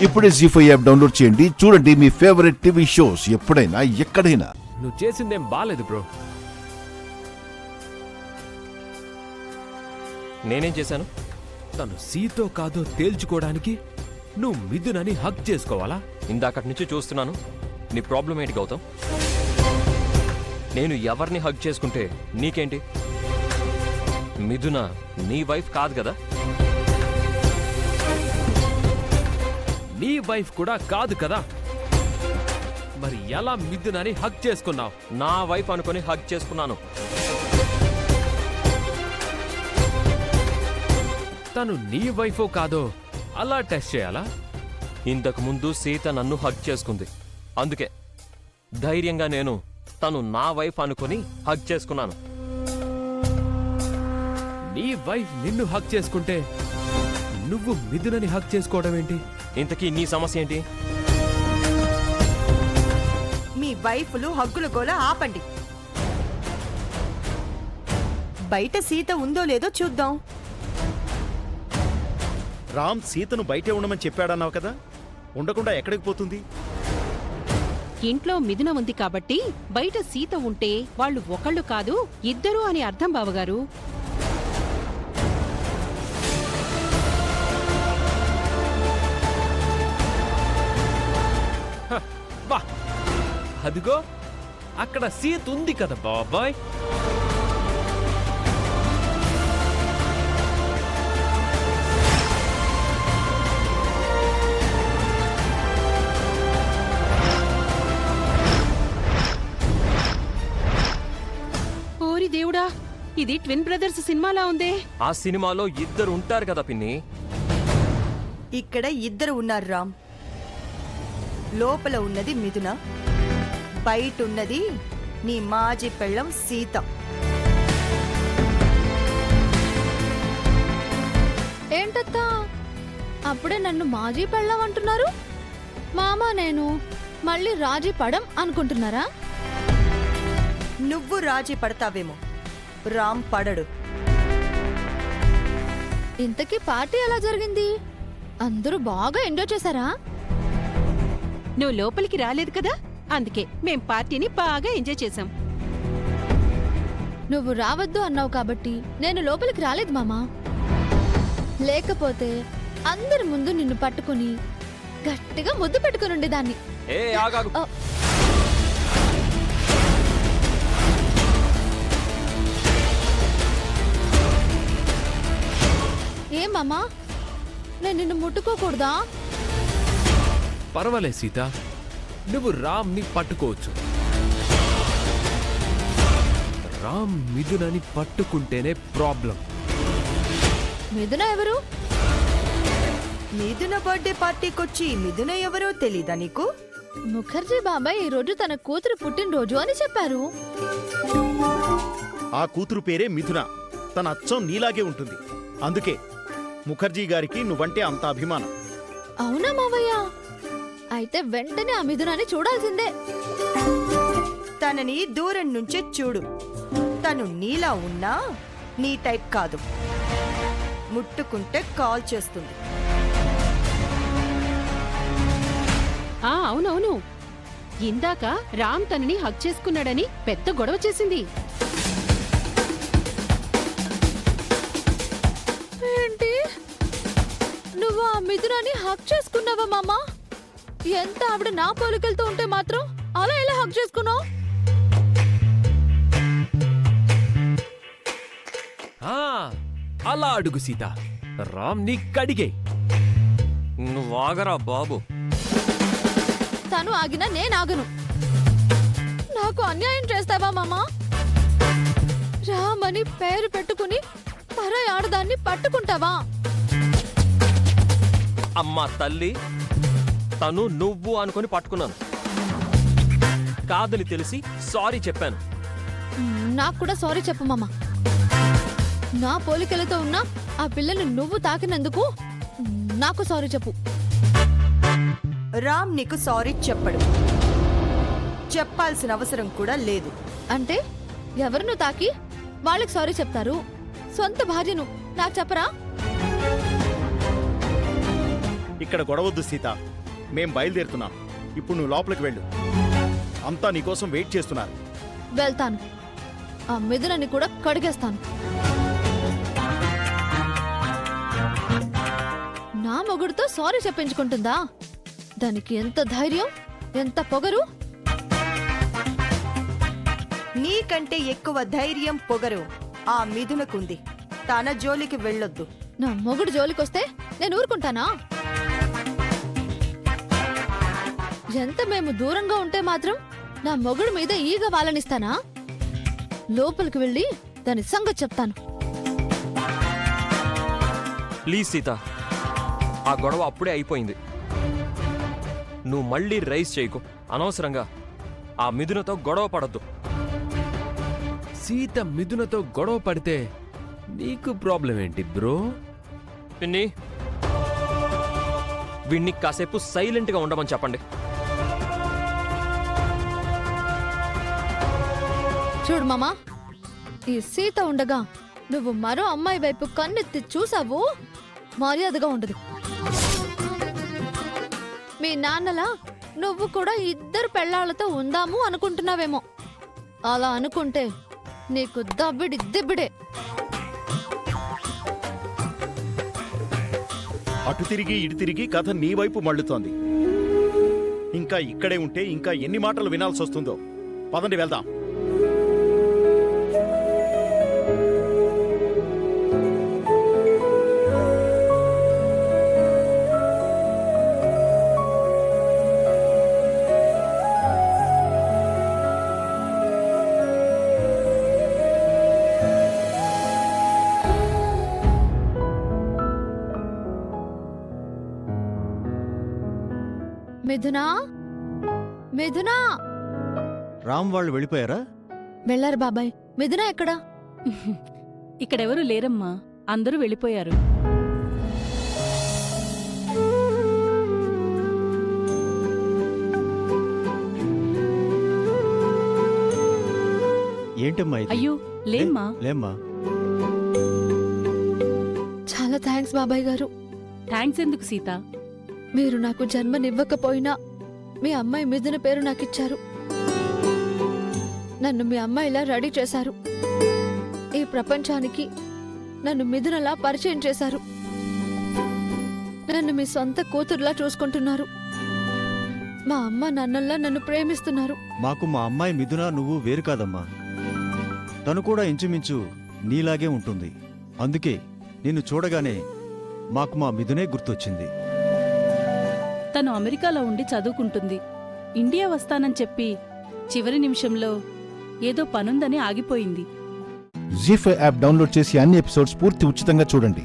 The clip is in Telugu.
ఇప్పుడే జీ5 యాప్ డౌన్లోడ్ చేయండి. చూడండి మీ ఫేవరెట్ టీవీ షోస్ ఎప్పుడైనా ఎక్కడైనా. నువ్వు చేసిందేం బాలేదు బ్రో. నేనేం చేశాను? తను సీతో కాదో తేల్చుకోవడానికి నువ్వు మిథునని హక్ చేసుకోవాలా? ఇందాకటి నుంచి చూస్తున్నాను. నీ ప్రాబ్లం ఏంటి గౌతమ్? నేను ఎవరిని హగ్ చేసుకుంటే నీకేంటి? మిథున నీ వైఫ్ కాదు కదా? నీ వైఫ్ కూడా కాదు కదా, మరి ఎలా మిథునని హక్ చేసుకున్నావు? నా వైఫ్ అనుకుని హగ్ చేసుకున్నాను. తను నీ వైఫో కాదో అలా టెస్ట్ చేయాలా? ఇంతకు ముందు సీత నన్ను హగ్ చేసుకుంది, అందుకే ధైర్యంగా నేను తను నా వైఫ్ అనుకుని హగ్ చేసుకున్నాను. నీ వైఫ్ నిన్ను హక్ చేసుకుంటే నువ్వు మిథునని హక్ చేసుకోవడం ఏంటి? ఇంతకీ నీ సమస్య ఏంటి? మీ వైఫ్లు హగ్గుల గోల ఆపండి. బయట సీత ఉందో లేదో చూద్దాం. రామ్ సీతను బయటే ఉండమని చెప్పాడన్నావు కదా, ఉండకుండా ఎక్కడికి పోతుంది? ఇంట్లో మిథున ఉంది కాబట్టి బయట సీత ఉంటే వాళ్ళు ఒకళ్ళు కాదు ఇద్దరు అని అర్థం బావగారు. వా, అదిగో అక్కడ సీత ఉంది కదా బాబాయ్. ఓరి దేవుడా, ఇది ట్విన్ బ్రదర్స్ సినిమాలా ఉందే. ఆ సినిమాలో ఇద్దరు ఉంటారు కదా పిన్ని. ఇక్కడ ఇద్దరు ఉన్నారు రామ్. లోపల ఉన్నది మిథున, బయట ఉన్నది నీ మాజీ పెళ్ళం సీత. ఏంటత్తా అప్పుడే నన్ను మాజీ పెళ్ళం అంటున్నారు? మామా నేను మళ్ళీ రాజీ పడం అనుకుంటున్నారా? నువ్వు రాజీ పడతావేమో, రామ్ పడడు. ఇంతకీ పార్టీ ఎలా జరిగింది? అందరూ బాగా ఎంజాయ్ చేశారా? నువ్వు లోపలికి రాలేదు కదా, అందుకే మేం పార్టీని బాగా ఎంజాయ్ చేశాం. నువ్వు రావద్దు అన్నావు కాబట్టి నేను లోపలికి రాలేదు మామా. లేకపోతే అందరి ముందు నిన్ను పట్టుకుని గట్టిగా ముద్దు పెట్టుకుని ఉండేదాన్ని. ఏ ఆగాగు. ఏ మామా, నేను నిన్ను ముట్టుకోకూడదా? పర్వాలే సీత, నువ్వు రామ్ని పట్టుకోవచ్చు. రామ్ మిథునని పట్టుకుంటేనే ప్రాబ్లం. మిథున ఎవరు? మిథున బర్త్డే పార్టీకొచ్చి మిథున ఎవరో తెలీదా నీకు? ముఖర్జీ బాబాయ్ ఈ రోజు తన కూతురు పుట్టినరోజు అని చెప్పారు. ఆ కూతురు పేరే మిథున. తన అచ్చం నీలాగే ఉంటుంది, అందుకే ముఖర్జీ గారికి నువ్వంటే అంత అభిమానం. అవునా మావయ్య? అయితే వెంటనే ఆ మిథునాన్ని చూడాల్సిందే. తనని దూరం నుంచే చూడు. తను నీలా ఉన్నా నీ టైప్ కాదు. ముట్టుకుంటే కాల్ చేస్తుంది. అవునవును, ఇందాక రామ్ తనని హక్ చేసుకున్నాడని పెద్ద గొడవ చేసింది. ఏంటి, నువ్వు ఆ మిథునాన్ని హక్ చేసుకున్నావా మామా? ఎంత ఆవిడ నా పోలికలతో ఉంటే మాత్రం అలా ఎలా హక్ చేసుకున్నావు? అలా అడుగు సీత, రామ్ నీ కడిగే. నువ్వు ఆగరా బాబు. తను ఆగినా నేను ఆగను. నాకు అన్యాయం చేస్తావా మామా? రామని పేరు పెట్టుకుని పరాయి ఆడదాన్ని పట్టుకుంటావా? అమ్మా తల్లి, తను నువ్వు అనుకుని పట్టుకున్నాను. కాదని తెలిసి సారీ చెప్పాను. నాకు కూడా సారీ చెప్పు మామా. నా పోలికలతో ఉన్న ఆ పిల్లని నువ్వు తాకినందుకు నాకు సారీ చెప్పు. రామ్ నీకు సారీ చెప్పడు, చెప్పాల్సిన అవసరం కూడా లేదు. అంటే ఎవరిను తాకి వాళ్ళకి సారీ చెప్తారు, సొంత భార్యను నాకు చెప్పరా? ఇక్కడ గొడవద్దు సీత. మేం బయలుదేరుతున్నాం. ఇప్పుడు నువ్వు లోపలికి వెళ్ళు. అంతా నీకోసం వెయిట్ చేస్తున్నారు. వెళ్తాను. ఆ మిథునని కూడా కడిగేస్తాను. నా మొగుడుతో సారీ చెప్పించుకుంటుందా? దానికి ఎంత ధైర్యం, ఎంత పొగరు! నీకంటే ఎక్కువ ధైర్యం పొగరు ఆ మిథునకుంది. తన జోలికి వెళ్ళొద్దు. నా మొగుడు జోలికొస్తే నేను ఊరుకుంటానా? ఎంత మేము దూరంగా ఉంటే మాత్రం నా మొగుడు మీద ఈగ వాలనిస్తానా? లోపలికి వెళ్ళి దాని సంగతి చెప్తాను. ప్లీజ్ సీత, ఆ గొడవ అప్పుడే అయిపోయింది. నువ్వు మళ్ళీ రైస్ చేయకు. అనవసరంగా ఆ మిథునతో గొడవ పడద్దు. సీత మిథునతో గొడవ పడితే నీకు ప్రాబ్లం ఏంటి బ్రో? పిన్ని, వీణ్ణి కాసేపు సైలెంట్గా ఉండమని చెప్పండి. చూడు మామా, ఈ సీత ఉండగా నువ్వు మరో అమ్మాయి వైపు కన్నెత్తి చూసావు, మర్యాదగా ఉండదు. మీ నాన్నలా నువ్వు కూడా ఇద్దరు పెళ్ళాళ్లతో ఉందాము అనుకుంటున్నావేమో. అలా అనుకుంటే నీకు దబ్బిడి దిబ్బిడే. అటు తిరిగి ఇటు తిరిగి కథ నీ వైపు మళ్ళుతోంది. ఇంకా ఇక్కడే ఉంటే ఇంకా ఎన్ని మాటలు వినాల్సి వస్తుందో. పదండి వెళ్దాం. మిథునా, మిథునా! రామ్ వాళ్ళు వెళ్ళిపోయారా? వెళ్ళారు బాబాయ్. మిథునా ఎక్కడా? ఇక్కడెవరూ లేరమ్మా, అందరూ వెళ్ళిపోయారు. ఏంటమ్మా ఇది? అయ్యో లేమ్మా. లేమ్మా. చాలా థ్యాంక్స్ బాబాయ్ గారు. థ్యాంక్స్ ఎందుకు సీత? మీరు నాకు జన్మనివ్వకపోయినా మీ అమ్మాయి మిథున పేరు నాకిచ్చారు. నన్ను మీ అమ్మాయిలా రెడీ చేశారు. ఈ ప్రపంచానికి నన్ను మిథునలా పరిచయం చేశారు. నన్ను మీ సొంత కూతురులా చూసుకుంటున్నారు. మా అమ్మ నాన్నల్లా నన్ను ప్రేమిస్తున్నారు. మాకు మా అమ్మాయి మిథున నువ్వు వేరు కాదమ్మా. తను కూడా ఇంచుమించు నీలాగే ఉంటుంది. అందుకే నిన్ను చూడగానే మాకు మా మిథునే గుర్తొచ్చింది. తను అమెరికాలో ఉండి చదువుకుంటుంది. ఇండియా వస్తానని చెప్పి చివరి నిమిషంలో ఏదో పనుందని ఆగిపోయింది. జీ5 యాప్ డౌన్లోడ్ చేసి అన్ని ఎపిసోడ్స్ పూర్తి ఉచితంగా చూడండి.